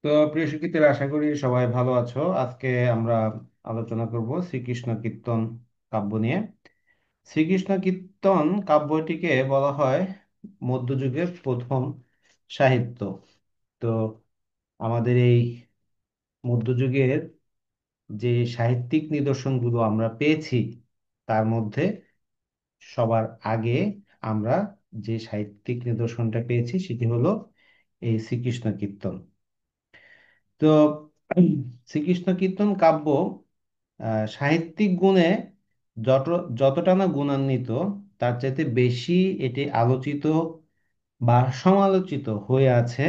তো প্রিয় শিক্ষার্থীরা, আশা করি সবাই ভালো আছো। আজকে আমরা আলোচনা করব শ্রীকৃষ্ণ কীর্তন কাব্য নিয়ে। শ্রীকৃষ্ণ কীর্তন কাব্যটিকে বলা হয় মধ্যযুগের প্রথম সাহিত্য। তো আমাদের এই মধ্যযুগের যে সাহিত্যিক নিদর্শনগুলো আমরা পেয়েছি, তার মধ্যে সবার আগে আমরা যে সাহিত্যিক নিদর্শনটা পেয়েছি সেটি হলো এই শ্রীকৃষ্ণ কীর্তন। তো শ্রীকৃষ্ণ কীর্তন কাব্য সাহিত্যিক গুণে যত যতটা না গুণান্বিত, তার চাইতে বেশি এটি আলোচিত বা সমালোচিত হয়ে আছে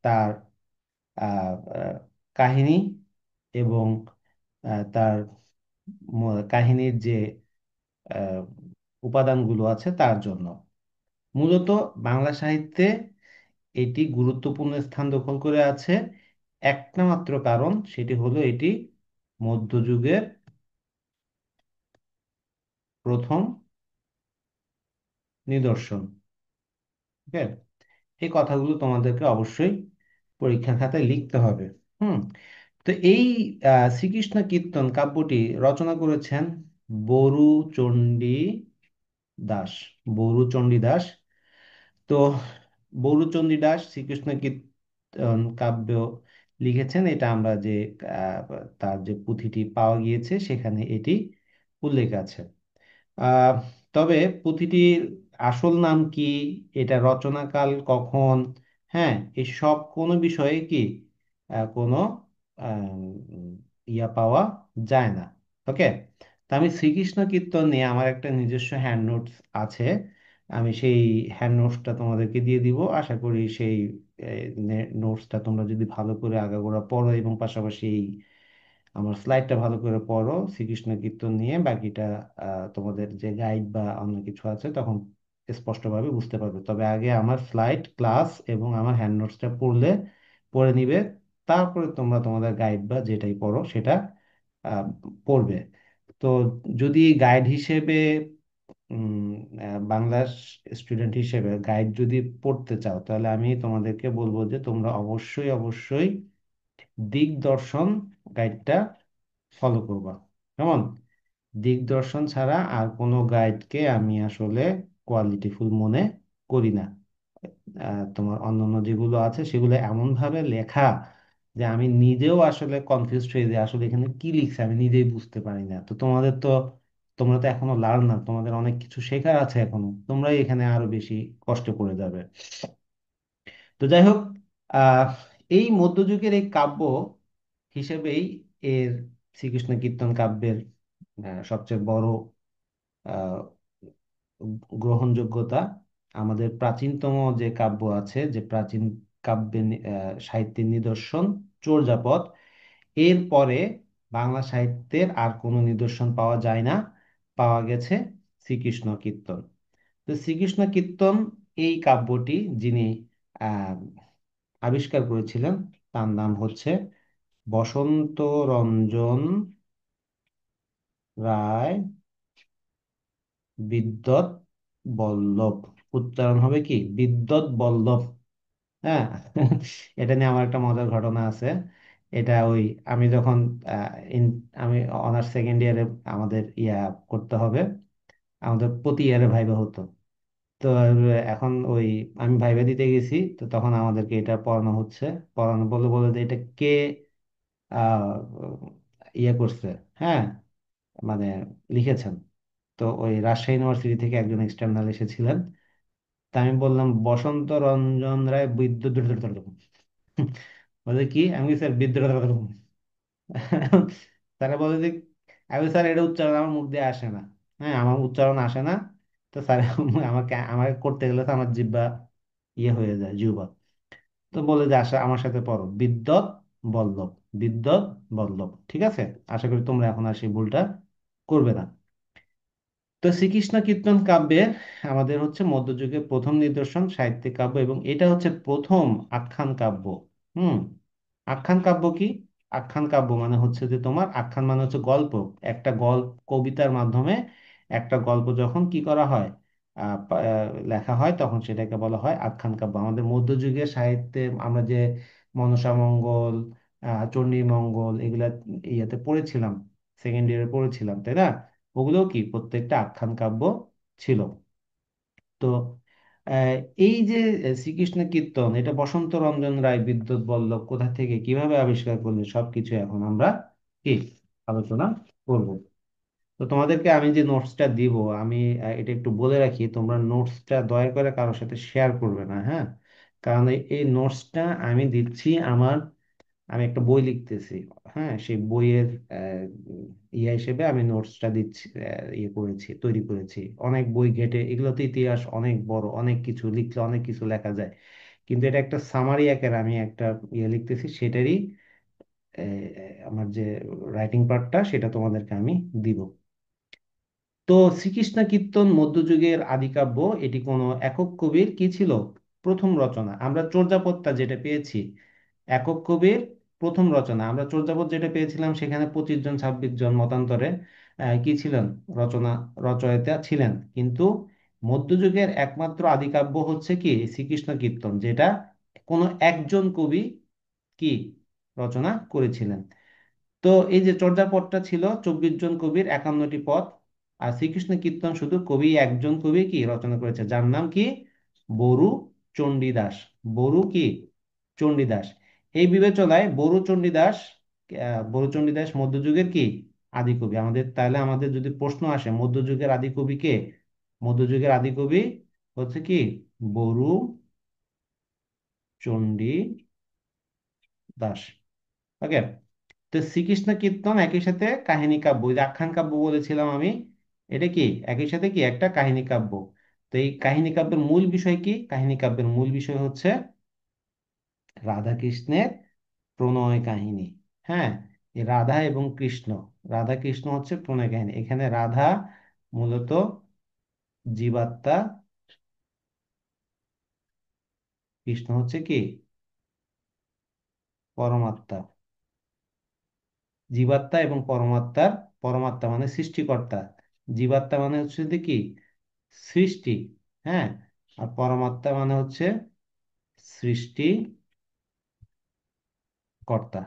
তার আহ, আহ, কাহিনী এবং তার কাহিনীর যে আহ, উপাদানগুলো আছে তার জন্য। মূলত বাংলা সাহিত্যে এটি গুরুত্বপূর্ণ স্থান দখল করে আছে একটা মাত্র কারণ, সেটি হলো এটি মধ্যযুগের প্রথম নিদর্শন। ওকে, এই কথাগুলো তোমাদেরকে অবশ্যই পরীক্ষার খাতায় লিখতে হবে। হুম। তো এই শ্রীকৃষ্ণ কীর্তন কাব্যটি রচনা করেছেন বরুচণ্ডী দাস। বরুচণ্ডী দাস। তো বরুচণ্ডী দাস শ্রীকৃষ্ণ কীর্তন কাব্য লিখেছেন। এটা আমরা যে আহ, তার যে পুঁথিটি পাওয়া গিয়েছে সেখানে এটি উল্লেখ আছে। আহ, তবে পুঁথিটির আসল নাম কি, এটা রচনাকাল কখন, হ্যাঁ, এসব কোনো বিষয়ে কি কোনো ইয়া পাওয়া যায় না। ওকে। তো আমি শ্রীকৃষ্ণ কীর্তন নিয়ে আমার একটা নিজস্ব হ্যান্ড নোটস আছে। আমি সেই হ্যান্ড নোটসটা তোমাদেরকে দিয়ে দিব। আশা করি সেই নোটসটা তোমরা যদি ভালো করে আগাগোড়া পড়ো এবং পাশাপাশি এই আমার স্লাইডটা ভালো করে পড়ো শ্রীকৃষ্ণ কীর্তন নিয়ে, বাকিটা তোমাদের যে গাইড বা অন্য কিছু আছে তখন স্পষ্টভাবে বুঝতে পারবে। তবে আগে আমার স্লাইড ক্লাস এবং আমার হ্যান্ড নোটসটা পড়ে নিবে। তারপরে তোমরা তোমাদের গাইড বা যেটাই পড়ো সেটা আহ, পড়বে। তো যদি গাইড হিসেবে বাংলা স্টুডেন্ট হিসেবে গাইড যদি পড়তে চাও, তাহলে আমি তোমাদেরকে বলবো যে তোমরা অবশ্যই অবশ্যই দিগদর্শন গাইডটা ফলো করবা। কেমন? দিগদর্শন ছাড়া আর কোনো গাইডকে আমি আসলে কোয়ালিটিফুল মনে করি না। তোমার অন্যান্য যেগুলো আছে সেগুলো এমন ভাবে লেখা যে আমি নিজেও আসলে কনফিউজড হয়ে যাই, আসলে এখানে কি লিখছে আমি নিজেই বুঝতে পারি না। তো তোমরা তো এখনো লার্নার, তোমাদের অনেক কিছু শেখার আছে এখনো, তোমরাই এখানে আরো বেশি কষ্টে পড়ে যাবে। তো যাই হোক, আহ এই মধ্যযুগের এই কাব্য হিসেবেই এর শ্রীকৃষ্ণ কীর্তন কাব্যের সবচেয়ে বড় আহ, গ্রহণযোগ্যতা। আমাদের প্রাচীনতম যে কাব্য আছে, যে প্রাচীন কাব্যের সাহিত্যের নিদর্শন চর্যাপদ, এর পরে বাংলা সাহিত্যের আর কোনো নিদর্শন পাওয়া যায় না। পাওয়া গেছে শ্রীকৃষ্ণ কীর্তন। তো শ্রীকৃষ্ণ কীর্তন এই কাব্যটি যিনি আহ, আবিষ্কার করেছিলেন তার নাম হচ্ছে বসন্ত রঞ্জন রায় বিদ্যৎ বল্লভ। উচ্চারণ হবে কি বিদ্যৎ বল্লভ। হ্যাঁ। এটা নিয়ে আমার একটা মজার ঘটনা আছে। এটা ওই আমি যখন আহ, আমি অনার্স সেকেন্ড ইয়ারে আমাদের করতে হবে, আমাদের প্রতি ইয়ারে ভাইবা হতো। তো এখন ওই আমি ভাইবা দিতে গেছি, তো তখন আমাদেরকে এটা পড়ানো হচ্ছে। পড়ানো বলে বলে যে এটা কে আহ করছে, হ্যাঁ, মানে লিখেছেন। তো ওই রাজশাহী ইউনিভার্সিটি থেকে একজন এক্সটার্নাল এসেছিলেন। তা আমি বললাম বসন্ত রঞ্জন রায় বিদ্যুৎ। বলে কি, আমি স্যার বিদ্যুৎ। তারা বলে যে আমি স্যার এটা উচ্চারণ আমার মুখ দিয়ে আসে না। হ্যাঁ, আমার উচ্চারণ আসে না। তো স্যার আমাকে করতে গেলে তো আমার জিহ্বা হয়ে যায়, জিহ্বা। তো বলে যে আসা আমার সাথে পড়ো বিদ্যৎ বল্লভ। বিদ্যৎ বল্লভ, ঠিক আছে? আশা করি তোমরা এখন আর সেই ভুলটা করবে না। তো শ্রীকৃষ্ণ কীর্তন কাব্যের আমাদের হচ্ছে মধ্যযুগের প্রথম নিদর্শন সাহিত্যিক কাব্য, এবং এটা হচ্ছে প্রথম আখ্যান কাব্য। হুম। আখ্যান কাব্য কি? আখ্যান কাব্য মানে হচ্ছে যে তোমার আখ্যান মানে হচ্ছে গল্প। একটা গল্প কবিতার মাধ্যমে একটা গল্প যখন কি করা হয়, লেখা হয়, তখন সেটাকে বলা হয় আখ্যান কাব্য। আমাদের মধ্যযুগের সাহিত্যে আমরা যে মনসা মঙ্গল, চণ্ডী মঙ্গল, এগুলা ইয়াতে পড়েছিলাম, সেকেন্ড ইয়ারে পড়েছিলাম, তাই না? ওগুলো কি প্রত্যেকটা আখ্যান কাব্য ছিল। তো আহ, এই যে শ্রীকৃষ্ণ কীর্তন, এটা বসন্ত রঞ্জন রায় বিদ্যুৎ বল্লভ কোথা থেকে কিভাবে আবিষ্কার করলেন, সবকিছু এখন আমরা কি আলোচনা করব। তো তোমাদেরকে আমি যে নোটসটা দিব, আমি এটা একটু বলে রাখি, তোমরা নোটসটা দয়া করে কারোর সাথে শেয়ার করবে না, হ্যাঁ? কারণ এই নোটসটা আমি দিচ্ছি আমার, আমি একটা বই লিখতেছি, হ্যাঁ, সেই বইয়ের ইয়ে হিসেবে আমি নোটসটা দিচ্ছি, ইয়ে করেছি, তৈরি করেছি। অনেক বই ঘেটে, এগুলোতে ইতিহাস অনেক বড়, অনেক কিছু লিখলে অনেক কিছু লেখা যায়, কিন্তু এটা একটা সামারি আকারে আমি একটা ইয়ে লিখতেছি, সেটারই আমার যে রাইটিং পার্টটা সেটা তোমাদেরকে আমি দিব। তো শ্রীকৃষ্ণ কীর্তন মধ্যযুগের আদিকাব্য, এটি কোনো একক কবির কি ছিল, প্রথম রচনা। আমরা চর্যাপদটা যেটা পেয়েছি, একক কবির প্রথম রচনা। আমরা চর্যাপদ যেটা পেয়েছিলাম সেখানে 25 জন 26 জন মতান্তরে কি ছিলেন, রচনা রচয়িতা ছিলেন, কিন্তু মধ্যযুগের একমাত্র আদিকাব্য হচ্ছে কি শ্রীকৃষ্ণ কীর্তন, যেটা কোনো একজন কবি কি রচনা করেছিলেন। তো এই যে চর্যাপদটা ছিল 24 জন কবির 51টি পদ, আর শ্রীকৃষ্ণ কীর্তন শুধু কবি একজন কবি কি রচনা করেছে, যার নাম কি, বরু চণ্ডীদাস। বরু কি চণ্ডীদাস। এই বিবেচনায় বরু চণ্ডীদাস, বরু চণ্ডীদাস মধ্যযুগের কি আদি কবি। আমাদের তাহলে আমাদের যদি প্রশ্ন আসে মধ্যযুগের আদি কবি কে, মধ্যযুগের আদি কবি হচ্ছে কি বরু চণ্ডী দাস। ওকে। তো শ্রীকৃষ্ণ কীর্তন একই সাথে কাহিনী কাব্য, ওই যে আখ্যান কাব্য বলেছিলাম আমি, এটা কি একই সাথে কি একটা কাহিনী কাব্য। তো এই কাহিনী কাব্যের মূল বিষয় কি, কাহিনী কাব্যের মূল বিষয় হচ্ছে রাধা কৃষ্ণের প্রণয় কাহিনী। হ্যাঁ, এই রাধা এবং কৃষ্ণ, রাধা কৃষ্ণ হচ্ছে প্রণয় কাহিনী। এখানে রাধা মূলত জীবাত্মা, কৃষ্ণ হচ্ছে কি পরমাত্মা। জীবাত্মা এবং পরমাত্মার, পরমাত্মা মানে সৃষ্টিকর্তা, জীবাত্মা মানে হচ্ছে যে কি সৃষ্টি, হ্যাঁ, আর পরমাত্মা মানে হচ্ছে সৃষ্টি কর্তা।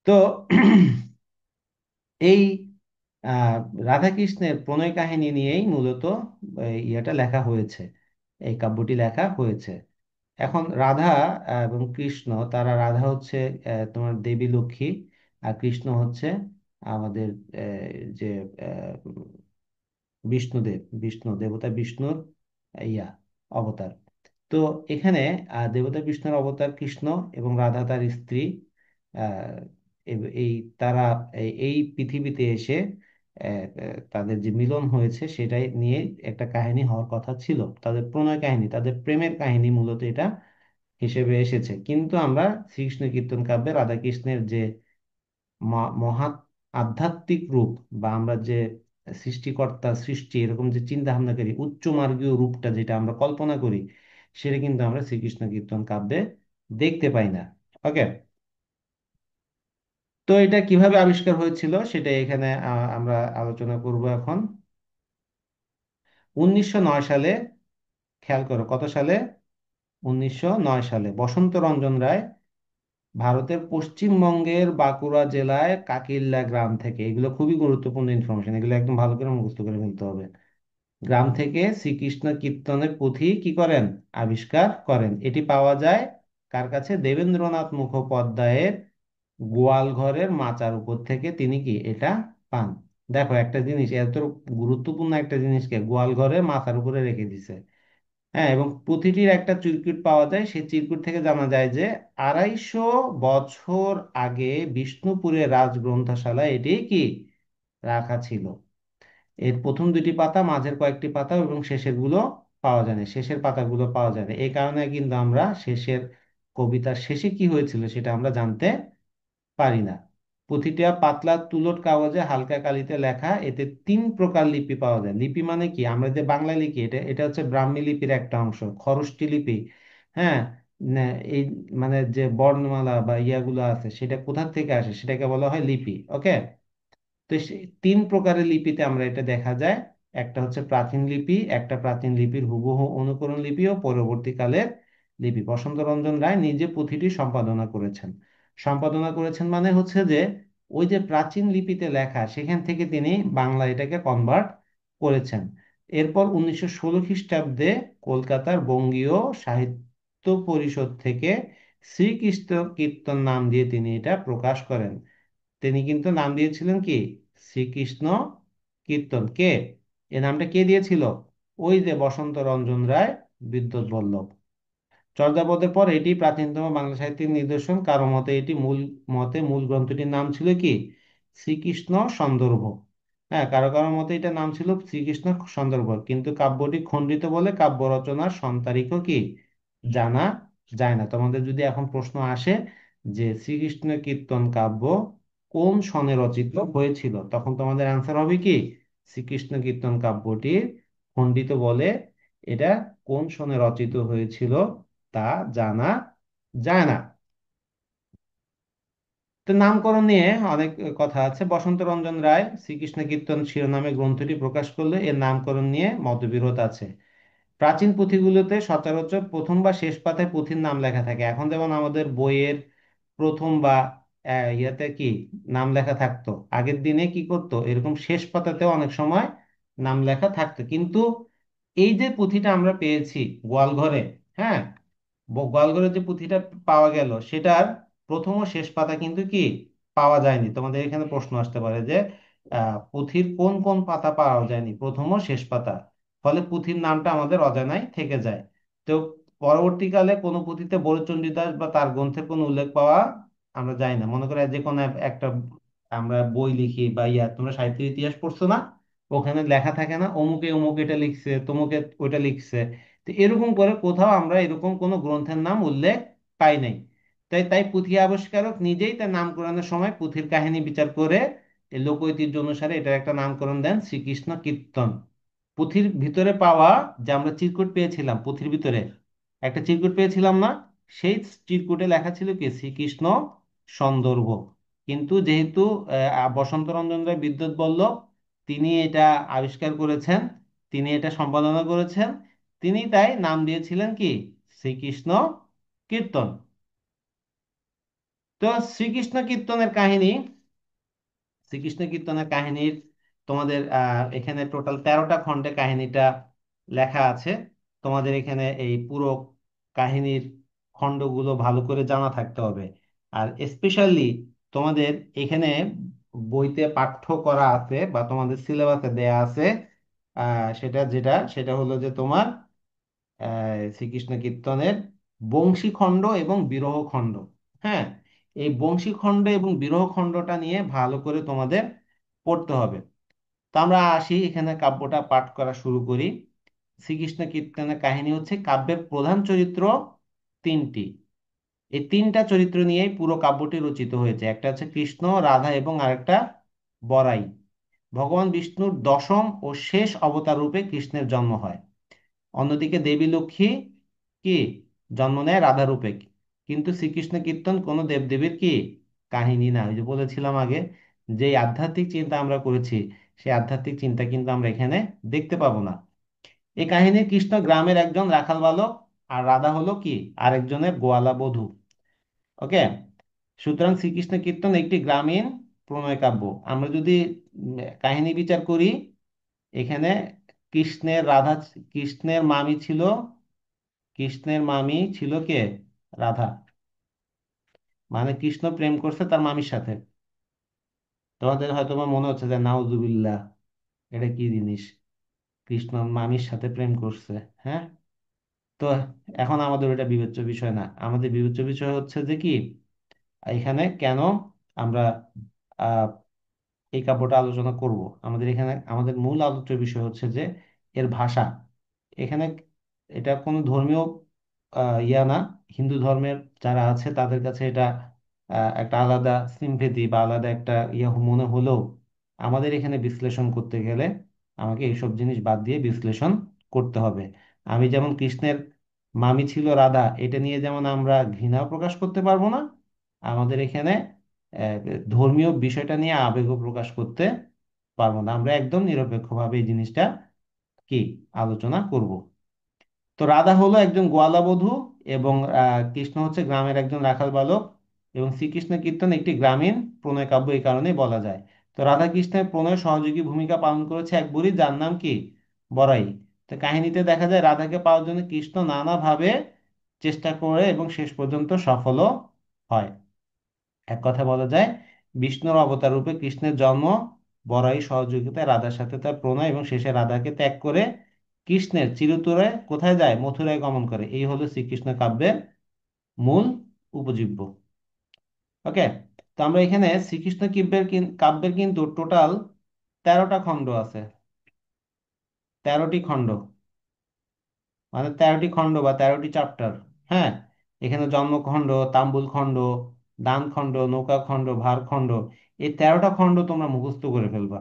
তো এই আহ রাধাকৃষ্ণের প্রণয় কাহিনী নিয়েই মূলত ইয়েটা লেখা হয়েছে, এই কাব্যটি লেখা হয়েছে। এখন রাধা এবং কৃষ্ণ, তারা রাধা হচ্ছে তোমার দেবী লক্ষ্মী, আর কৃষ্ণ হচ্ছে আমাদের যে বিষ্ণুদেব, বিষ্ণু দেবতা বিষ্ণুর ইয়া অবতার। তো এখানে দেবতা বিষ্ণুর অবতার কৃষ্ণ এবং রাধা তার স্ত্রী, আহ, এই তারা এই পৃথিবীতে এসে তাদের যে মিলন হয়েছে সেটাই নিয়ে একটা কাহিনী হওয়ার কথা ছিল, তাদের প্রণয় কাহিনী, তাদের প্রেমের কাহিনী মূলত এটা হিসেবে এসেছে। কিন্তু আমরা শ্রীকৃষ্ণ কীর্তন কাব্যে রাধা কৃষ্ণের যে মহা আধ্যাত্মিক রূপ, বা আমরা যে সৃষ্টিকর্তা সৃষ্টি এরকম যে চিন্তা ভাবনা করি, উচ্চ মার্গীয় রূপটা যেটা আমরা কল্পনা করি, সেটা কিন্তু আমরা শ্রীকৃষ্ণ কীর্তন কাব্যে দেখতে পাই না। ওকে। তো এটা কিভাবে আবিষ্কার হয়েছিল সেটা এখানে আমরা আলোচনা করব এখন। 1909 সালে, খেয়াল করো কত সালে, 1909 সালে বসন্ত রঞ্জন রায় ভারতের পশ্চিমবঙ্গের বাঁকুড়া জেলায় কাকিল্যা গ্রাম থেকে, এগুলো খুবই গুরুত্বপূর্ণ ইনফরমেশন, এগুলো একদম ভালো করে মুখস্থ করে ফেলতে হবে, গ্রাম থেকে শ্রীকৃষ্ণ কীর্তনের পুঁথি কি করেন, আবিষ্কার করেন। এটি পাওয়া যায় কার কাছে, দেবেন্দ্রনাথ মুখোপাধ্যায়ের গোয়াল ঘরের মাচার উপর থেকে তিনি কি এটা পান। দেখো একটা জিনিস, এত গুরুত্বপূর্ণ একটা জিনিসকে গোয়াল ঘরের মাচার উপরে রেখে দিছে। হ্যাঁ, এবং প্রতিটির একটা চিরকুট পাওয়া যায়, সেই চিরকুট থেকে জানা যায় যে 250 বছর আগে বিষ্ণুপুরের রাজগ্রন্থশালায় এটি কি রাখা ছিল। এর প্রথম দুটি পাতা, মাঝের কয়েকটি পাতা এবং শেষের গুলো পাওয়া যায় না, শেষের পাতাগুলো পাওয়া যায় না। এই কারণে কিন্তু আমরা শেষের কবিতার শেষে কি হয়েছিল সেটা আমরা জানতে পারি না। প্রতিটা পাতলা তুলোর কাগজে হালকা কালিতে লেখা, এতে 3 প্রকার লিপি পাওয়া যায়। লিপি মানে কি, আমরা যে বাংলা লিখি, এটা এটা হচ্ছে ব্রাহ্মী লিপির একটা অংশ, খরোষ্ঠী লিপি। হ্যাঁ, এই মানে যে বর্ণমালা বা ইয়াগুলো আছে সেটা কোথা থেকে আসে সেটাকে বলা হয় লিপি। ওকে। তো 3 প্রকারের লিপিতে আমরা এটা দেখা যায়। একটা হচ্ছে প্রাচীন লিপি, একটা প্রাচীন লিপির হুবহু অনুকরণ লিপি, ও পরবর্তীকালের লিপি। বসন্ত রঞ্জন রায় নিজে পুঁথিটি সম্পাদনা করেছেন। সম্পাদনা করেছেন মানে হচ্ছে যে ওই যে প্রাচীন লিপিতে লেখা সেখান থেকে তিনি বাংলা এটাকে কনভার্ট করেছেন। এরপর 1916 খ্রিস্টাব্দে কলকাতার বঙ্গীয় সাহিত্য পরিষদ থেকে শ্রীকৃষ্ণ কীর্তন নাম দিয়ে তিনি এটা প্রকাশ করেন। তিনি কিন্তু নাম দিয়েছিলেন কি? শ্রীকৃষ্ণ কীর্তন। কে এ নামটা কে দিয়েছিল? ওই যে বসন্ত রঞ্জন রায়, বিদ্যুৎ বল্লভ। চর্যাপদের পর এটি প্রাচীনতম বাংলা সাহিত্যের নিদর্শন। কারো মতে এটি মূল গ্রন্থটির নাম ছিল কি? শ্রীকৃষ্ণ সন্দর্ভ। হ্যাঁ, কারো কারো মতে এটার নাম ছিল শ্রীকৃষ্ণ সন্দর্ভ, কিন্তু কাব্যটি খণ্ডিত বলে কাব্য রচনার সন্তারিখও কি জানা যায় না। তোমাদের যদি এখন প্রশ্ন আসে যে শ্রীকৃষ্ণ কীর্তন কাব্য কোন সনে রচিত হয়েছিল, তখন তোমাদের অ্যান্সার হবে কি? শ্রীকৃষ্ণ কীর্তন কাব্যটি খণ্ডিত বলে এটা কোন সনে রচিত হয়েছিল তা জানা যায় না। তো নামকরণ নিয়ে অনেক কথা আছে। বসন্ত রঞ্জন রায় শ্রীকৃষ্ণ কীর্তন শিরোনামে গ্রন্থটি প্রকাশ করলে এর নামকরণ নিয়ে মতবিরোধ আছে। প্রাচীন পুঁথিগুলোতে সচরাচর প্রথম বা শেষ পাতায় পুঁথির নাম লেখা থাকে। এখন যেমন আমাদের বইয়ের প্রথম বা ইয়াতে কি নাম লেখা থাকতো, আগের দিনে কি করতো এরকম শেষ পাতাতেও অনেক সময় নাম লেখা থাকতো। কিন্তু এই যে পুঁথিটা আমরা পেয়েছি গোয়ালঘরে, হ্যাঁ, গোয়ালঘরে যে পুঁথিটা পাওয়া গেল সেটার প্রথম ও শেষ পাতা কিন্তু কি পাওয়া যায়নি। তোমাদের এখানে প্রশ্ন আসতে পারে যে পুঁথির কোন কোন পাতা পাওয়া যায়নি, প্রথম ও শেষ পাতা। ফলে পুঁথির নামটা আমাদের অজানাই থেকে যায়। তো পরবর্তীকালে কোনো পুঁথিতে বরচণ্ডী দাস বা তার গ্রন্থের কোনো উল্লেখ পাওয়া আমরা যাই না। মনে করো যে কোনো একটা আমরা বই লিখি বা তোমরা সাহিত্যের ইতিহাস পড়ছো না, ওখানে লেখা থাকে না অমুকে অমুক এটা লিখছে, তমুকে ওইটা লিখছে। তো এরকম করে কোথাও আমরা এরকম কোনো গ্রন্থের নাম উল্লেখ পাই নাই। তাই তাই পুঁথি আবিষ্কারক নিজেই তার নামকরণের সময় পুঁথির কাহিনী বিচার করে এই লোক ঐতিহ্য অনুসারে এটার একটা নামকরণ দেন শ্রীকৃষ্ণ কীর্তন। পুঁথির ভিতরে পাওয়া যে আমরা চিরকুট পেয়েছিলাম, পুঁথির ভিতরে একটা চিরকুট পেয়েছিলাম না, সেই চিরকুটে লেখা ছিল কি শ্রীকৃষ্ণ সন্দর্ভ। কিন্তু যেহেতু বসন্ত রঞ্জন রায় বিদ্যুৎ বল্লভ তিনি এটা আবিষ্কার করেছেন, তিনি এটা সম্পাদনা করেছেন, তিনি তাই নাম দিয়েছিলেন কি শ্রীকৃষ্ণ কীর্তন। তো শ্রীকৃষ্ণ কীর্তনের কাহিনী, শ্রীকৃষ্ণ কীর্তনের কাহিনীর তোমাদের এখানে টোটাল 13টা খণ্ডে কাহিনীটা লেখা আছে। তোমাদের এখানে এই পুরো কাহিনীর খণ্ডগুলো ভালো করে জানা থাকতে হবে। আর স্পেশালি তোমাদের এখানে বইতে পাঠ্য করা আছে বা তোমাদের সিলেবাসে দেয়া আছে, সেটা হলো যে তোমার শ্রীকৃষ্ণ কীর্তনের বংশী খণ্ড এবং বিরহ খণ্ড। হ্যাঁ, এই বংশী খণ্ড এবং বিরহ খণ্ডটা নিয়ে ভালো করে তোমাদের পড়তে হবে। তো আমরা আসি এখানে কাব্যটা পাঠ করা শুরু করি। শ্রীকৃষ্ণ কীর্তনের কাহিনী হচ্ছে কাব্যের প্রধান চরিত্র তিনটি। এই তিনটা চরিত্র নিয়েই পুরো কাব্যটি রচিত হয়েছে। একটা হচ্ছে কৃষ্ণ, রাধা এবং আরেকটা বরাই। ভগবান বিষ্ণুর দশম ও শেষ অবতার রূপে কৃষ্ণের জন্ম হয়। অন্যদিকে দেবী লক্ষ্মী কি জন্ম নেয় রাধা রূপে। কিন্তু শ্রীকৃষ্ণ কীর্তন কোনো দেবদেবীর কি কাহিনী না। ওই যে বলেছিলাম আগে, যে আধ্যাত্মিক চিন্তা আমরা করেছি সেই আধ্যাত্মিক চিন্তা কিন্তু আমরা এখানে দেখতে পাবো না। এই কাহিনী কৃষ্ণ গ্রামের একজন রাখাল বালক, আর রাধা হলো কি আরেকজনের গোয়ালা বধূ। ওকে, সুতরাং শ্রীকৃষ্ণ কীর্তন একটি গ্রামীণ প্রণয় কাব্য। আমরা যদি কাহিনী বিচার করি, এখানে কৃষ্ণের রাধা, কৃষ্ণের মামি ছিল, কৃষ্ণের মামি ছিল কে? রাধা। মানে কৃষ্ণ প্রেম করছে তার মামির সাথে। তোমাদের হয়তো বা মনে হচ্ছে যে নাউজুবিল্লাহ, এটা কি জিনিস, কৃষ্ণ মামির সাথে প্রেম করছে। হ্যাঁ, তো এখন আমাদের এটা বিবেচ্য বিষয় না। আমাদের বিবেচ্য বিষয় হচ্ছে যে কি এখানে কেন আমরা আহ এই কাব্যটা আলোচনা করব। আমাদের এখানে আমাদের মূল আলোচ্য বিষয় হচ্ছে যে এর ভাষা। এখানে এটা কোনো ধর্মীয় ইয়া না। হিন্দু ধর্মের যারা আছে তাদের কাছে এটা একটা আলাদা সিম্পেথি বা আলাদা একটা ইয়া মনে হলেও আমাদের এখানে বিশ্লেষণ করতে গেলে আমাকে এইসব জিনিস বাদ দিয়ে বিশ্লেষণ করতে হবে। আমি যেমন কৃষ্ণের মামি ছিল রাধা এটা নিয়ে যেমন আমরা ঘৃণা প্রকাশ করতে পারবো না, আমাদের এখানে আহ, ধর্মীয় বিষয়টা নিয়ে আবেগও প্রকাশ করতে পারবো না। আমরা একদম নিরপেক্ষভাবে এই জিনিসটা কি আলোচনা করব। তো রাধা হলো একজন গোয়ালা বধূ এবং কৃষ্ণ হচ্ছে গ্রামের একজন রাখাল বালক, এবং শ্রীকৃষ্ণ কীর্তন একটি গ্রামীণ প্রণয় কাব্য এই কারণেই বলা যায়। তো রাধা কৃষ্ণের প্রণয় সহযোগী ভূমিকা পালন করেছে এক বুড়ি যার নাম কি? বড়াই। তো কাহিনীতে দেখা যায় রাধাকে পাওয়ার জন্য কৃষ্ণ নানাভাবে চেষ্টা করে এবং শেষ পর্যন্ত সফলও হয়। এক কথা বলা যায় বিষ্ণুর অবতার রূপে কৃষ্ণের জন্ম, বড়াই সহযোগিতায় রাধার সাথে তার প্রণয়, এবং শেষে রাধাকে ত্যাগ করে কৃষ্ণের চিরতরে কোথায় যায়? মথুরায় গমন করে। এই হলো শ্রীকৃষ্ণ কাব্যের মূল উপজীব্য। ওকে। তো আমরা এখানে শ্রীকৃষ্ণ কাব্যের কিন্তু টোটাল 13টা খণ্ড আছে। 13টি খণ্ড, মানে 13টি খণ্ড বা 13টি চ্যাপ্টার। হ্যাঁ, এখানে জন্মখণ্ড, তাম্বুল খণ্ড, দান খণ্ড, নৌকা খণ্ড, ভার খণ্ড, এই 13টা খণ্ড তোমরা মুখস্থ করে ফেলবা।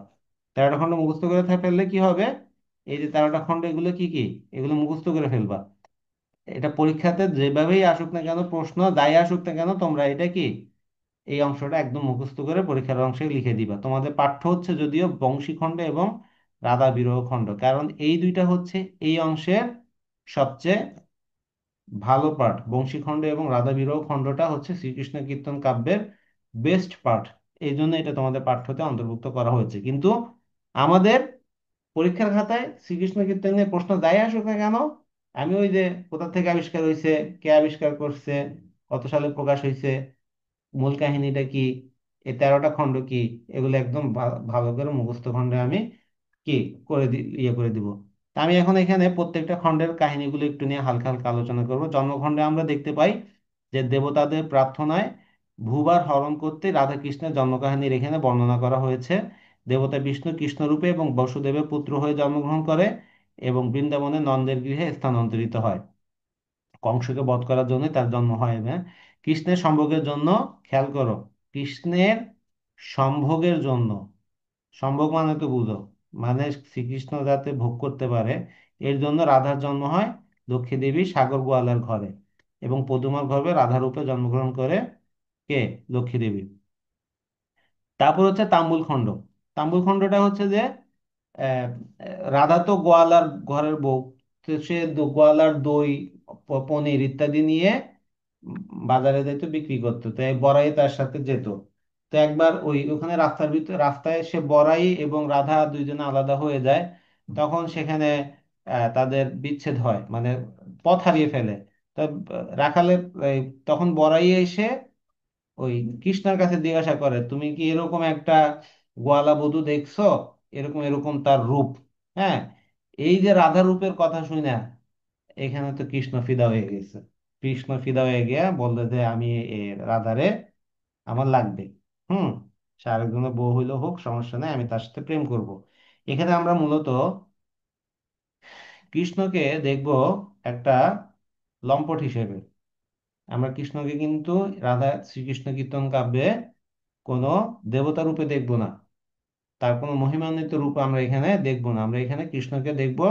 13টা খণ্ড মুখস্থ করে ফেললে কি হবে? এই যে 13টা খণ্ড, এগুলো কি কি? এগুলো মুখস্থ করে ফেলবা। এটা পরীক্ষাতে যেভাবেই আসুক না কেন, প্রশ্ন যাই আসুক না কেন, তোমরা এটা কি, এই অংশটা একদম মুখস্থ করে পরীক্ষার অংশে লিখে দিবা। তোমাদের পাঠ্য হচ্ছে যদিও বংশীখণ্ড এবং রাধা বিরহ খণ্ড, কারণ এই দুইটা হচ্ছে এই অংশের সবচেয়ে ভালো পার্ট। বংশীখণ্ড এবং রাধা বিরহ খণ্ডটা হচ্ছে শ্রীকৃষ্ণ কীর্তন কাব্যের বেস্ট পার্ট। এই জন্য এটা তোমাদের পাঠ্যতে অন্তর্ভুক্ত করা হয়েছে। কিন্তু আমাদের পরীক্ষার খাতায় শ্রীকৃষ্ণ কীর্তন নিয়ে প্রশ্ন যাই আসুক না কেন, আমি ওই যে কোথা থেকে আবিষ্কার হয়েছে, কে আবিষ্কার করছে, কত সালে প্রকাশ হয়েছে, মূল কাহিনীটা কি, এই 13টা খণ্ড কি, এগুলো একদম ভালো করে মুখস্থ খণ্ডে আমি কি ইয়ে করে দিব। তা আমি এখন এখানে প্রত্যেকটা খণ্ডের কাহিনীগুলো একটু নিয়ে হালকা হালকা আলোচনা করব। জন্মখণ্ডে আমরা দেখতে পাই যে দেবতাদের প্রার্থনায় ভূভার হরণ করতে রাধাকৃষ্ণের জন্মকাহিনীর এখানে বর্ণনা করা হয়েছে। দেবতা বিষ্ণু কৃষ্ণরূপে এবং বসুদেবের পুত্র হয়ে জন্মগ্রহণ করে এবং বৃন্দাবনে নন্দের গৃহে স্থানান্তরিত হয়। কংসকে বধ করার জন্য তার জন্ম হয়। এবং কৃষ্ণের সম্ভোগের জন্য, খেয়াল করো, কৃষ্ণের সম্ভোগের জন্য, সম্ভোগ মানে তো বুঝো, মানে শ্রীকৃষ্ণ যাতে ভোগ করতে পারে, এর জন্য রাধার জন্ম হয় লক্ষ্মী দেবী সাগর গোয়ালার ঘরে, এবং পদুমার গর্ভে রাধা রূপে জন্মগ্রহণ করে কে? লক্ষ্মী দেবী। তারপর হচ্ছে তাম্বুল খণ্ড। তাম্বুল খণ্ডটা হচ্ছে যে আহ, রাধা তো গোয়ালার ঘরের বউ, তো সে গোয়ালার দই, পনির ইত্যাদি নিয়ে উম, বাজারে যেত, বিক্রি করতো। তো এই বড়াই তার সাথে যেত। তো একবার ওখানে রাস্তার ভিতরে, রাস্তায় সে বড়াই এবং রাধা দুইজনে আলাদা হয়ে যায়। তখন সেখানে তাদের বিচ্ছেদ হয়, মানে পথ হারিয়ে ফেলে। তো রাখালের এই, তখন বড়াই এসে ওই কৃষ্ণের কাছে জিজ্ঞাসা করে, তুমি কি এরকম একটা গোয়ালা বধূ দেখছো? এরকম এরকম তার রূপ। হ্যাঁ, এই যে রাধা রূপের কথা শুনে এখানে তো কৃষ্ণ ফিদা হয়ে গেছে। কৃষ্ণ ফিদা হয়ে গিয়া বললে যে আমি এ রাধারে আমার লাগবে। হুম, সে আরেকজনের বউ হইলেও হোক, সমস্যা নেই, আমি তার সাথে প্রেম করব। এখানে আমরা মূলত কৃষ্ণকে দেখব একটা লম্পট হিসেবে। আমরা কৃষ্ণকে কিন্তু রাধা শ্রীকৃষ্ণ কীর্তন কাব্যে কোনো দেবতা রূপে দেখব না, তার কোনো মহিমান্বিত রূপ আমরা এখানে দেখব না। আমরা এখানে কৃষ্ণকে দেখব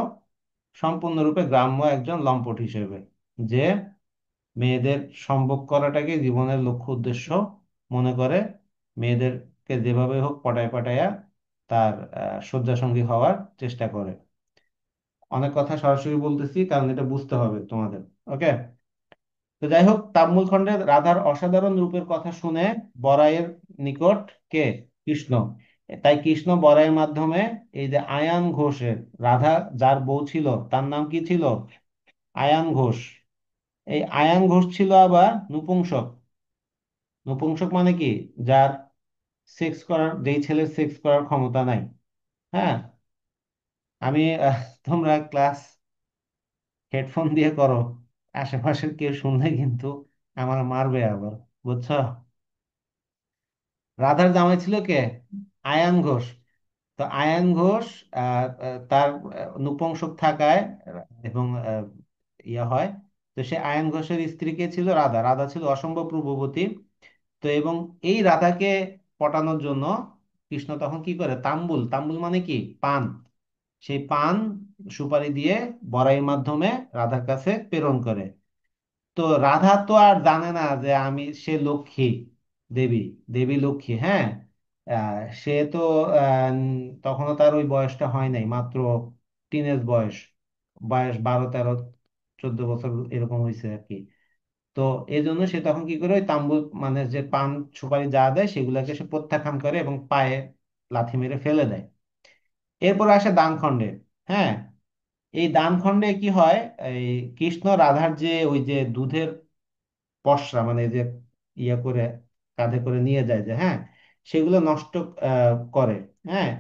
সম্পূর্ণরূপে গ্রাম্য একজন লম্পট হিসেবে, যে মেয়েদের সম্ভোগ করাটাকে জীবনের লক্ষ্য উদ্দেশ্য মনে করে, মেয়েদেরকে যেভাবে হোক পটায় পাটায়া তার শয্যাসঙ্গী হওয়ার চেষ্টা করে। অনেক কথা সরাসরি বলতেছি কারণ এটা বুঝতে হবে তোমাদের। ওকে। তো যাই হোক, তাম্বুল খণ্ডে রাধার অসাধারণ রূপের কথা শুনে বড়াইয়ের নিকট কে? কৃষ্ণ। তাই কৃষ্ণ বড়াইয়ের মাধ্যমে এই যে আয়ান ঘোষের, রাধা যার বউ ছিল তার নাম কি ছিল? আয়ান ঘোষ। এই আয়ান ঘোষ ছিল আবার নপুংসক। নপুংসক মানে কি? যার সেক্স করার, যেই ছেলের সেক্স করার ক্ষমতা নাই। হ্যাঁ, আমি তোমরা ক্লাস হেডফোন দিয়ে করো, আশেপাশের কেউ শুনলে কিন্তু আমার মারবে আবার, বুঝছো? রাধার জামাই ছিল কে? আয়ান ঘোষ। তো আয়ান ঘোষ তার নপুংসক থাকায় এবং ইয়া হয়। তো সে আয়ান ঘোষের স্ত্রী কে ছিল? রাধা। রাধা ছিল অসম্ভব রূপবতী। তো এবং এই রাধাকে পটানোর জন্য কৃষ্ণ তখন কি করে? তাম্বুল, তাম্বুল মানে কি? পান। সেই পান সুপারি দিয়ে বড়াইয়ের মাধ্যমে রাধার কাছে প্রেরণ করে। তো রাধা তো আর জানে না যে আমি, সে লক্ষ্মী দেবী, দেবী লক্ষ্মী। হ্যাঁ, সে তো তখনও তার ওই বয়সটা হয় নাই, মাত্র টিনেজ বয়স, বয়স 12, 13, 14 বছর এরকম হয়েছে আর কি। তো এই জন্য সে তখন কি করে ওই তাম্বু, মানে যে পান সুপারি যা দেয় সেগুলোকে সে প্রত্যাখ্যান করে এবং পায়ে লাথি মেরে ফেলে দেয়। এরপর আসে দানখণ্ডে। হ্যাঁ, এই দানখণ্ডে কি হয়, এই কৃষ্ণ রাধার যে ওই যে দুধের পসরা, মানে যে ইয়ে করে কাঁধে করে নিয়ে যায় যে, হ্যাঁ, সেগুলো নষ্ট করে। হ্যাঁ,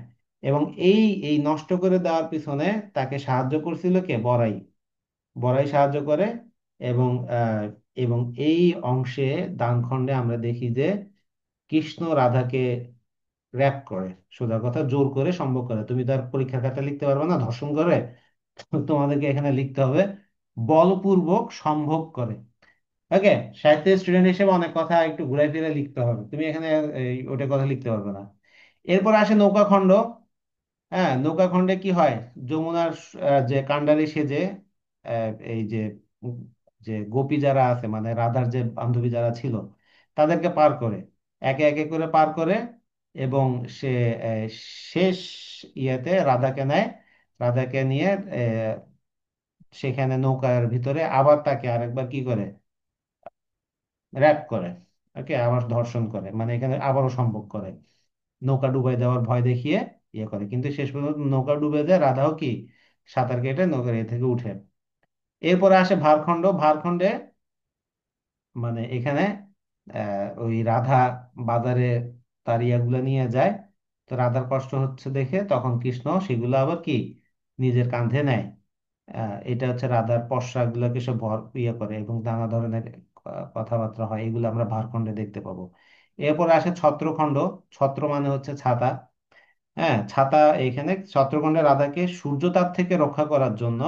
এবং এই নষ্ট করে দেওয়ার পিছনে তাকে সাহায্য করছিল কে? বড়াই। বড়াই সাহায্য করে। এবং এবং এই অংশে দানখণ্ডে আমরা দেখি যে কৃষ্ণ রাধাকে র্যাপ করে, সোজা কথা জোর করে সম্ভব করে। তুমি তার পরীক্ষার খাতা লিখতে পারবে না ধর্ষণ করে, তোমাদেরকে এখানে লিখতে হবে বলপূর্বক সম্ভোগ করে। ওকে, সাহিত্যের স্টুডেন্ট হিসেবে অনেক কথা একটু ঘুরাই ফিরে লিখতে হবে, তুমি এখানে ওটা কথা লিখতে পারবে না। এরপর আসে নৌকাখণ্ড। হ্যাঁ, নৌকাখণ্ডে কি হয়, যমুনার যে কান্ডারি সেজে এই যে উম, যে গোপী যারা আছে, মানে রাধার যে বান্ধবী যারা ছিল, তাদেরকে পার করে, একে একে করে পার করে। এবং সে আহ, শেষ ইয়েতে রাধাকে নেয়। রাধাকে নিয়ে সেখানে নৌকার ভিতরে আবার তাকে আরেকবার কি করে, র্যাপ করে। ওকে, আবার ধর্ষণ করে, মানে এখানে আবারও সম্ভোগ করে, নৌকা ডুবাই দেওয়ার ভয় দেখিয়ে ইয়ে করে। কিন্তু শেষ পর্যন্ত নৌকা ডুবে যায়, রাধাও কি সাঁতার কেটে নৌকার এ থেকে উঠে। এরপরে আসে ভারখণ্ড। ভারখণ্ডে মানে এখানে ওই রাধা বাজারে তার ইয়াগুলো নিয়ে যায়। তো রাধার কষ্ট হচ্ছে দেখে তখন কৃষ্ণ সেগুলো আবার কি নিজের কাঁধে নেয়। এটা হচ্ছে রাধার পসরা গুলোকে সে ভর ইয়ে করে, এবং নানা ধরনের কথাবার্তা হয়, এগুলো আমরা ভারখণ্ডে দেখতে পাবো। এরপর আসে ছত্রখণ্ড। ছত্র মানে হচ্ছে ছাতা। হ্যাঁ, ছাতা। এখানে ছত্রখণ্ডে রাধাকে সূর্যতাপ থেকে রক্ষা করার জন্য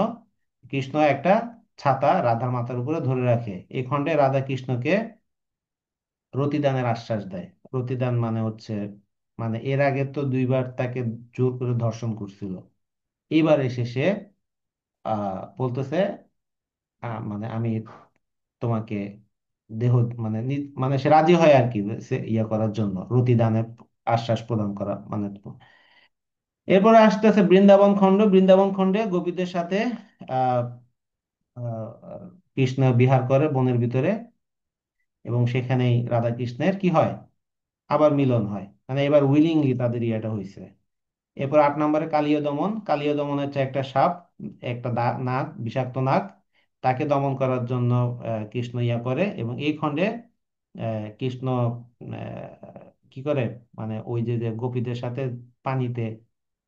কৃষ্ণ একটা ছাতা রাধার মাথার উপরে ধরে রাখে। এই খণ্ডে রাধা কৃষ্ণকে প্রতিদানের আশ্বাস দেয়। প্রতিদান মানে হচ্ছে, মানে এর আগে তো দুইবার তাকে জোর করে ধর্ষণ করছিল, এইবার এসে সে বলতেছে মানে আমি তোমাকে দেহ, মানে মানে সে রাজি হয় আর কি, সে ইয়ে করার জন্য প্রতিদানের আশ্বাস প্রদান করা মানে। এরপরে আসতেছে বৃন্দাবন খণ্ড। বৃন্দাবন খণ্ডে গোপীদের সাথে আহ আহ, কৃষ্ণ বিহার করে বনের ভিতরে, এবং সেখানেই রাধা কৃষ্ণের কি হয়, আবার মিলন হয়, মানে এবার উইলিংলি তাদের ইয়েটা হয়েছে। এরপর 8 নম্বরে কালীয় দমন। কালীয় দমন হচ্ছে একটা সাপ, একটা নাগ, বিষাক্ত নাগ, তাকে দমন করার জন্য কৃষ্ণ ইয়া করে। এবং এই খণ্ডে কৃষ্ণ কি করে, মানে ওই যে যে গোপীদের সাথে পানিতে,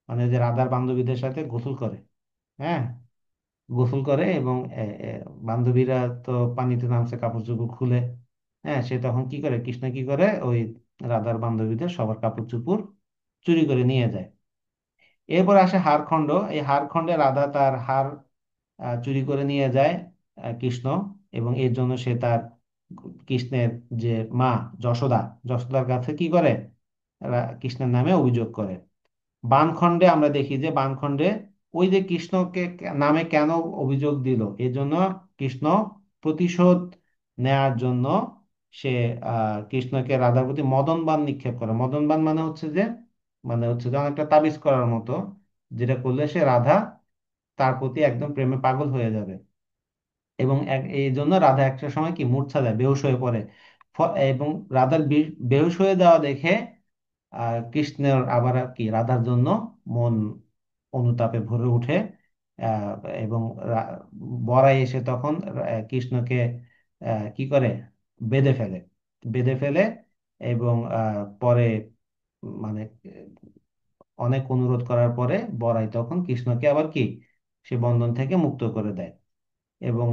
মানে ওই যে রাধার বান্ধবীদের সাথে গোসল করে। হ্যাঁ, গোসল করে, এবং বান্ধবীরা তো পানিতে নামছে কাপড় চোপড় খুলে। হ্যাঁ, সে তখন কি করে, কৃষ্ণ কি করে, ওই রাধার বান্ধবীদের সবার কাপড় চোপড় চুরি করে নিয়ে যায়। এরপর আসে হারখণ্ড। এই হারখণ্ডে রাধা তার হার চুরি করে নিয়ে যায় কৃষ্ণ, এবং এর জন্য সে তার কৃষ্ণের যে মা যশোদা, যশোদার কাছে কি করে, কৃষ্ণের নামে অভিযোগ করে। বানখণ্ডে আমরা দেখি যে বানখণ্ডে ওই যে কৃষ্ণকে নামে কেন অভিযোগ দিল, এই জন্য কৃষ্ণ প্রতিশোধ নেয়ার জন্য সে কৃষ্ণকে রাধার প্রতি মদন বাণ নিক্ষেপ করে। মদন বাণ মানে হচ্ছে যে অনেকটা তাবিজ করার মতো, যেটা করলে সে রাধা তার প্রতি একদম প্রেমে পাগল হয়ে যাবে। এবং এই জন্য রাধা একটা সময় কি মূর্ছা যায়, বেহুশ হয়ে পড়ে। এবং রাধার বেহুশ হয়ে যাওয়া দেখে কৃষ্ণের আবার আর কি রাধার জন্য মন অনুতাপে ভরে ওঠে। আহ, এবং রা- বড়াই এসে তখন কৃষ্ণকে কি করে, বেঁধে ফেলে। বেঁধে ফেলে এবং পরে মানে অনেক অনুরোধ করার পরে বড়াই তখন কৃষ্ণকে আবার কি সে বন্ধন থেকে মুক্ত করে দেয়। এবং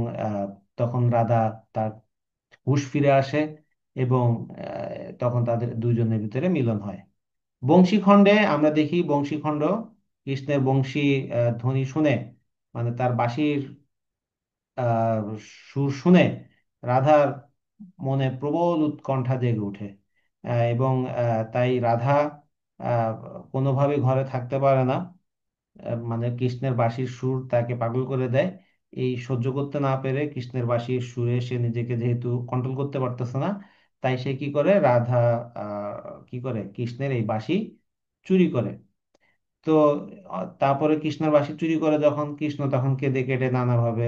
তখন রাধা তার হুঁশ ফিরে আসে, এবং তখন তাদের দুইজনের ভিতরে মিলন হয়। বংশীখণ্ডে আমরা দেখি, বংশীখণ্ড কৃষ্ণের বংশী ধ্বনি শুনে, মানে তার বাঁশির আহ, সুর শুনে রাধার মনে প্রবল উৎকণ্ঠা জেগে ওঠে। এবং তাই রাধা আহ, কোনোভাবে ঘরে থাকতে পারে না। মানে কৃষ্ণের বাঁশির সুর তাকে পাগল করে দেয়। এই সহ্য করতে না পেরে কৃষ্ণের বাঁশির সুরে সে নিজেকে যেহেতু কন্ট্রোল করতে পারতেছে না, তাই সে কি করে, রাধা কি করে কৃষ্ণের এই বাঁশি চুরি করে। তো তারপরে কৃষ্ণের বাঁশি চুরি করে যখন কৃষ্ণ, তখন কেঁদে কেটে নানাভাবে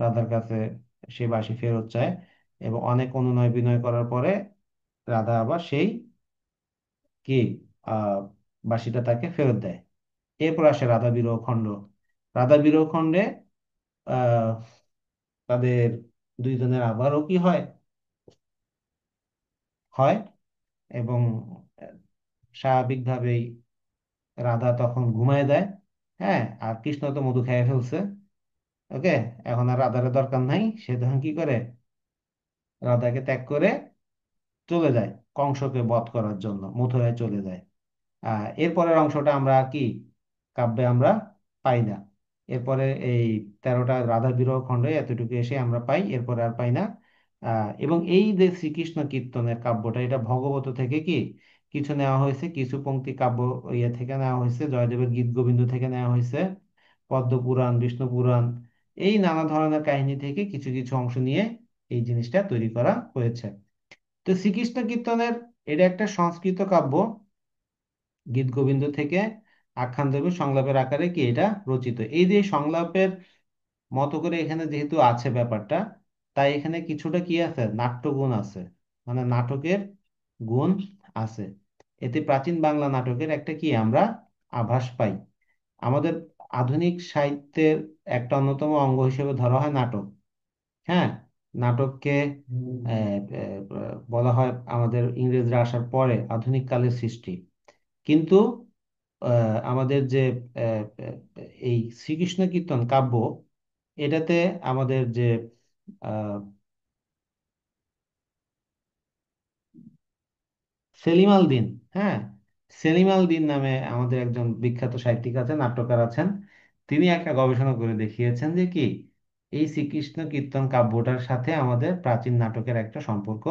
রাধার কাছে সে বাঁশি ফেরত চায়। এবং অনেক অনুনয় বিনয় করার পরে রাধা আবার সেই কি আহ বাঁশিটা তাকে ফেরত দেয়। এরপর আসে রাধা বিরহ খণ্ড। রাধা বিরহ খণ্ডে আহ তাদের দুইজনের আবারও কি হয় হয় এবং স্বাভাবিকভাবেই রাধা তখন ঘুমায় দেয়। হ্যাঁ, আর কৃষ্ণ তো মধু খেয়ে ফেলছে। ওকে, এখন আর রাধার দরকার নাই, সে তখন কি করে, রাধাকে ত্যাগ করে চলে যায় কংসকে বধ করার জন্য, মথুরায় চলে যায়। এরপরের অংশটা আমরা আর কি কাব্যে আমরা পাই না। এরপরে এই 13টা রাধা বিরহ খণ্ডে এতটুকু এসে আমরা পাই, এরপরে আর পাই না। এবং এই যে শ্রীকৃষ্ণ কীর্তনের কাব্যটা, এটা ভগবত থেকে কি কিছু নেওয়া হয়েছে, কিছু পংক্তি কাব্য ইয়ে থেকে নেওয়া হয়েছে, জয়দেবের গীত গোবিন্দ থেকে নেওয়া হয়েছে, পদ্ম পুরাণ, বিষ্ণু পুরাণ, এই নানা ধরনের কাহিনী থেকে কিছু কিছু অংশ নিয়ে এই জিনিসটা তৈরি করা হয়েছে। তো শ্রীকৃষ্ণ কীর্তনের এটা একটা সংস্কৃত কাব্য, গীত গোবিন্দ থেকে আখ্যান দেবে সংলাপের আকারে কি এটা রচিত। এই যে সংলাপের মতো করে এখানে যেহেতু আছে ব্যাপারটা, তাই এখানে কিছুটা কি আছে, নাট্যগুণ আছে, মানে নাটকের গুণ আছে। এতে প্রাচীন বাংলা নাটকের একটা কি আমরা আভাস পাই। আমাদের আধুনিক সাহিত্যের একটা অন্যতম অঙ্গ হিসেবে ধরা হয় নাটক। হ্যাঁ, নাটককে বলা হয় আমাদের ইংরেজরা আসার পরে আধুনিক কালের সৃষ্টি। কিন্তু আমাদের যে এই শ্রীকৃষ্ণ কীর্তন কাব্য, এটাতে আমাদের যে আহ, সেলিম আল দীন, হ্যাঁ, সেলিম আল দীন নামে আমাদের একজন বিখ্যাত সাহিত্যিক আছেন, নাট্যকার আছেন। তিনি একটা গবেষণা করে দেখিয়েছেন যে কি এই শ্রীকৃষ্ণ কীর্তন কাব্যটার সাথে আমাদের প্রাচীন নাটকের একটা সম্পর্ক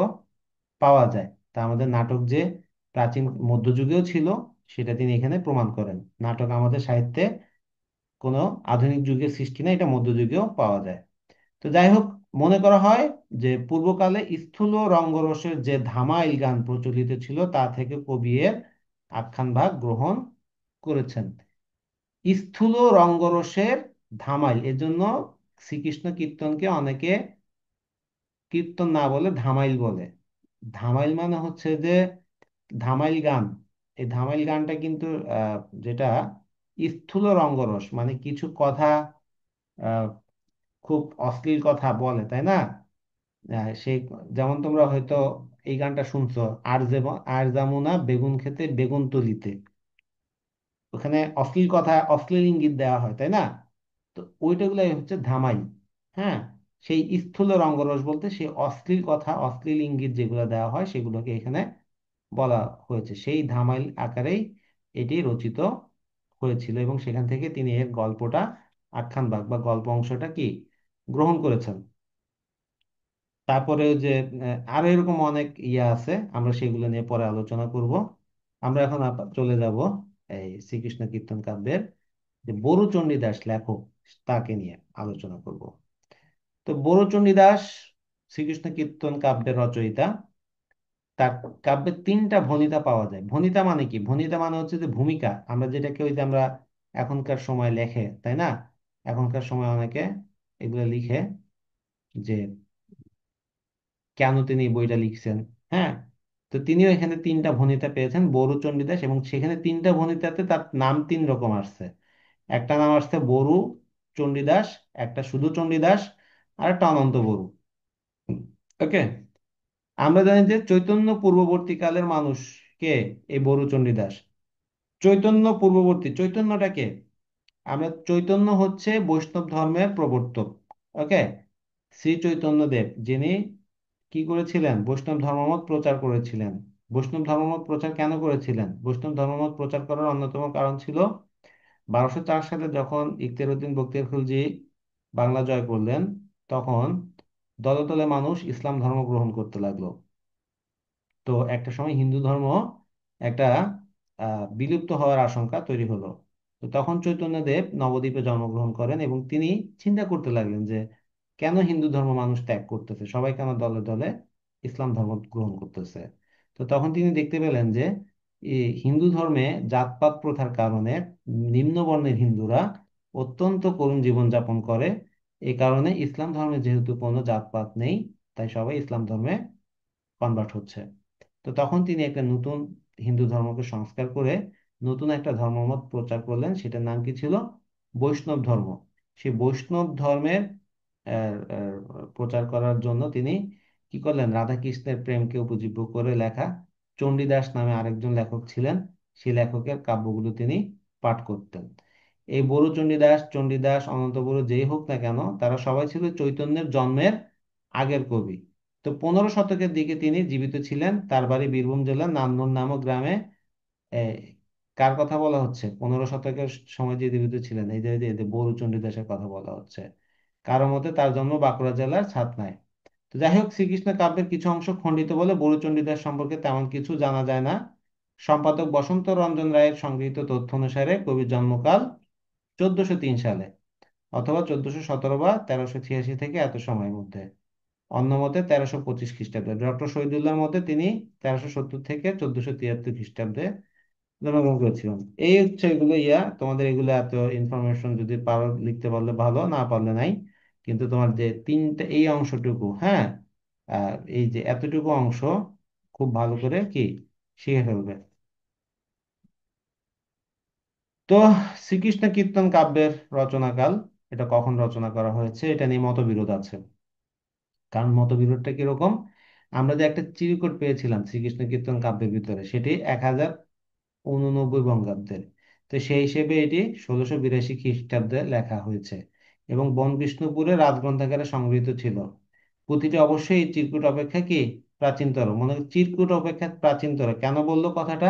পাওয়া যায়। তা আমাদের নাটক যে প্রাচীন মধ্যযুগেও ছিল, সেটা তিনি এখানে প্রমাণ করেন। নাটক আমাদের সাহিত্যে কোনো আধুনিক যুগের সৃষ্টি না, এটা মধ্যযুগেও পাওয়া যায়। তো যাই হোক, মনে করা হয় যে পূর্বকালে স্থূল রঙ্গরসের যে ধামাইল গান প্রচলিত ছিল তা থেকে কবি এর আখ্যান ভাগ গ্রহণ করেছেন। স্থূল রঙ্গরসের ধামাইল, এর জন্য শ্রীকৃষ্ণ কীর্তনকে অনেকে কীর্তন না বলে ধামাইল বলে। ধামাইল মানে হচ্ছে যে ধামাইল গান। এই ধামাইল গানটা কিন্তু যেটা স্থূল রঙ্গরস, মানে কিছু কথা আহ, খুব অশ্লীল কথা বলে, তাই না? সেই যেমন তোমরা হয়তো এই গানটা শুনছো, আর যামুনা বেগুন খেতে বেগুন তুলিতে, ওখানে অশ্লীল কথা, অশ্লীল ইঙ্গিত দেওয়া হয়, তাই না? তো ওইটাগুলাই হচ্ছে ধামাই। হ্যাঁ, সেই স্থূল রঙ্গরস বলতে সেই অশ্লীল কথা, অশ্লীল ইঙ্গিত যেগুলো দেওয়া হয় সেগুলোকে এখানে বলা হয়েছে। সেই ধামাইল আকারেই এটি রচিত হয়েছিল এবং সেখান থেকে তিনি এর গল্পটা, আখ্যান ভাগ বা গল্প অংশটা কি গ্রহণ করেছেন। তারপরে যে আরো এরকম অনেক ইয়ে আছে, আমরা সেগুলো নিয়ে পরে আলোচনা করব। আমরা এখন চলে যাব এই শ্রীকৃষ্ণ কীর্তন কাব্যের যে বড়ুচণ্ডী দাস লেখক, তাকে নিয়ে আলোচনা করব। তো বড়ুচণ্ডী দাস শ্রীকৃষ্ণ কীর্তন কাব্যের রচয়িতা। তার কাব্যের 3টা ভণিতা পাওয়া যায়। ভণিতা মানে কি? ভণিতা মানে হচ্ছে যে ভূমিকা, আমরা যেটাকে ওই যে আমরা এখনকার সময় লেখে, তাই না? এখনকার সময় অনেকে এগুলো লিখে যে কেন তিনি এই বইটা লিখছেন। হ্যাঁ, তো তিনিও এখানে 3টা ভণিতা পেয়েছেন, বড়ু চণ্ডীদাস, এবং সেখানে 3টা ভণিতাতে তার নাম 3 রকম আসছে। একটা নাম আসছে বড়ু চণ্ডীদাস, একটা শুধু চণ্ডীদাস, আর একটা অনন্ত বড়ু। ওকে, আমরা জানি যে চৈতন্য পূর্ববর্তী কালের মানুষ কে এই বড়ু চণ্ডীদাস। চৈতন্য পূর্ববর্তী, চৈতন্যটা কে? আমরা চৈতন্য হচ্ছে বৈষ্ণব ধর্মের প্রবর্তক। ওকে, শ্রী চৈতন্য দেব, যিনি কি করেছিলেন, বৈষ্ণব ধর্মমত প্রচার করেছিলেন। বৈষ্ণব ধর্মমত প্রচার কেন করেছিলেন? বৈষ্ণব ধর্মমত প্রচার করার অন্যতম কারণ ছিল 1204 সালে যখন ইখতিয়ারউদ্দিন বখতিয়ার খিলজি বাংলা জয় করলেন, তখন দলে দলে মানুষ ইসলাম ধর্ম গ্রহণ করতে লাগলো। তো একটা সময় হিন্দু ধর্ম একটা বিলুপ্ত হওয়ার আশঙ্কা তৈরি হলো। তো তখন চৈতন্যদেব নবদ্বীপে জন্মগ্রহণ করেন এবং তিনি চিন্তা করতে লাগলেন যে কেন হিন্দু ধর্ম মানুষ ত্যাগ করতেছে, সবাই কেন দলে দলে ইসলাম ধর্ম গ্রহণ করতেছে। তো তখন তিনি দেখতে পেলেন যে এই হিন্দু ধর্মে জাতপাত প্রথার কারণে নিম্ন বর্ণের হিন্দুরা অত্যন্ত করুণ জীবনযাপন করে। এই কারণে ইসলাম ধর্মে যেহেতু কোনো জাতপাত নেই, তাই সবাই ইসলাম ধর্মে কনভার্ট হচ্ছে। তো তখন তিনি একটা নতুন হিন্দু ধর্মকে সংস্কার করে নতুন একটা ধর্মমত প্রচার করলেন, সেটার নাম কি ছিল? বৈষ্ণব ধর্ম। সেই বৈষ্ণব ধর্মের প্রচার করার জন্য তিনি কি করলেন? রাধা কৃষ্ণের প্রেমকে উপজীব্য করে লেখা চণ্ডীদাস নামে আরেকজন লেখক ছিলেন, সেই লেখকের কাব্যগুলো তিনি পাঠ করতেন। এই বড়ু চণ্ডীদাস, চণ্ডীদাস, অনন্ত বড়ু যেই হোক না কেন, তারা সবাই ছিল চৈতন্যের জন্মের আগের কবি। তো 15 শতকের দিকে তিনি জীবিত ছিলেন, তার বাড়ি বীরভূম জেলার নান্নর নামক গ্রামে। এ, কার কথা বলা হচ্ছে? 15 শতকের সময় যে জীবিত ছিলেন, এই যে এই যে এই যে বড়ু চণ্ডীদাসের কথা বলা হচ্ছে। কারো মতে তার জন্ম বাঁকুড়া জেলার ছাতনায়। তো যাই হোক, শ্রীকৃষ্ণ কাব্যের কিছু অংশ খণ্ডিত বলে বড়ু চণ্ডীদাস সম্পর্কে তেমন কিছু জানা যায় না। সম্পাদক বসন্ত রঞ্জন রায়ের সংগৃহীত তথ্য অনুসারে কবির জন্মকাল 1403 সালে, অথবা 1417 বা 1386 থেকে এত সময়ের মধ্যে। অন্য মতে 1325 খ্রিস্টাব্দে। ডক্টর শহীদুল্লাহর মতে তিনি 1370 থেকে 1473 খ্রিস্টাব্দে জন্মগ্রহণ করেছিলেন। এই হচ্ছে এগুলো তোমাদের এগুলো এত ইনফরমেশন যদি পারো লিখতে পারলে ভালো, না পারলে নাই। কিন্তু তোমার যে তিনটা এই অংশটুকু, হ্যাঁ, এই যে এতটুকু অংশ খুব ভালো করে কি শিখে ফেলবে। তো শ্রীকৃষ্ণ কীর্তন কাব্যের রচনাকাল, এটা কখন রচনা করা হয়েছে এটা নিয়ে মতবিরোধ আছে। কারণ মতবিরোধটা কিরকম? আমরা যে একটা চিরকুট পেয়েছিলাম শ্রীকৃষ্ণ কীর্তন কাব্যের ভিতরে, সেটি 1089 বঙ্গাব্দের। তো সেই হিসেবে এটি 1682 খ্রিস্টাব্দে লেখা হয়েছে এবং বন বিষ্ণুপুরে রাজগ্রন্থাগারে সংগৃহীত ছিল। পুঁথিটি অবশ্যই এই চিরকুট অপেক্ষা কি প্রাচীনতর। মনে হয় চিরকুট অপেক্ষা প্রাচীনতর কেন বললো কথাটা?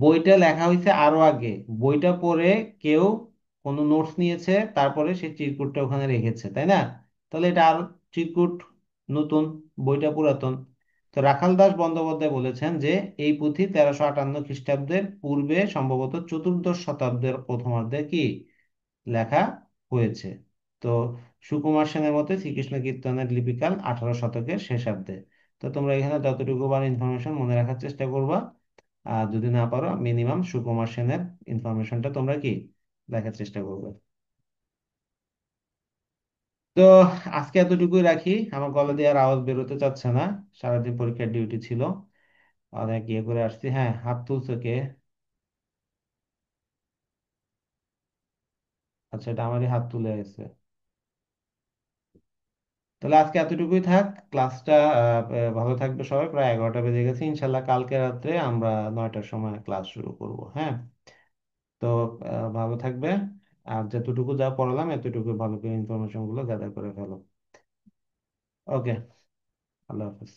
বইটা লেখা হয়েছে আরো আগে। বইটা পড়ে কেউ কোনো নোটস নিয়েছে, তারপরে সেই চিরকুটটা ওখানে রেখেছে, তাই না? তাহলে এটা আর চিরকুট নতুন, বইটা পুরাতন। তো রাখাল দাস বন্দ্যোপাধ্যায় বলেছেন যে এই পুঁথি 1358 খ্রিস্টাব্দের পূর্বে সম্ভবত চতুর্দশ শতাব্দীর প্রথমার্ধে কি লেখা হয়েছে। তো সুকুমার সেনের মতে শ্রীকৃষ্ণ কীর্তনের লিপিকাল 18 শতকের শেষার্ধে। তো তোমরা এখানে যতটুকু বার ইনফরমেশন মনে রাখার চেষ্টা করবা। আর যদি না পারো মিনিমাম সুকুমার সেনের ইনফরমেশনটা তোমরা কি দেখার চেষ্টা করবে। তো আজকে এতটুকুই রাখি, আমার গলা দিয়ে আর আওয়াজ বেরোতে চাচ্ছে না। সারাদিন পরীক্ষার ডিউটি ছিল, অনেক ইয়ে করে আসছি। হ্যাঁ, হাত তুলছো কে? আচ্ছা, এটা আমারই হাত তুলে গেছে। তাহলে আজকে এতটুকুই থাক ক্লাসটা। ভালো থাকবে সবাই। প্রায় 11টা বেজে গেছে। ইনশাল্লাহ কালকে রাত্রে আমরা 9টার সময় ক্লাস শুরু করব। হ্যাঁ, তো ভালো থাকবে। আর যতটুকু যা পড়ালাম এতটুকু ভালো করে ইনফরমেশন গুলো গ্যাদার করে ফেলো। ওকে, আল্লাহ হাফেজ।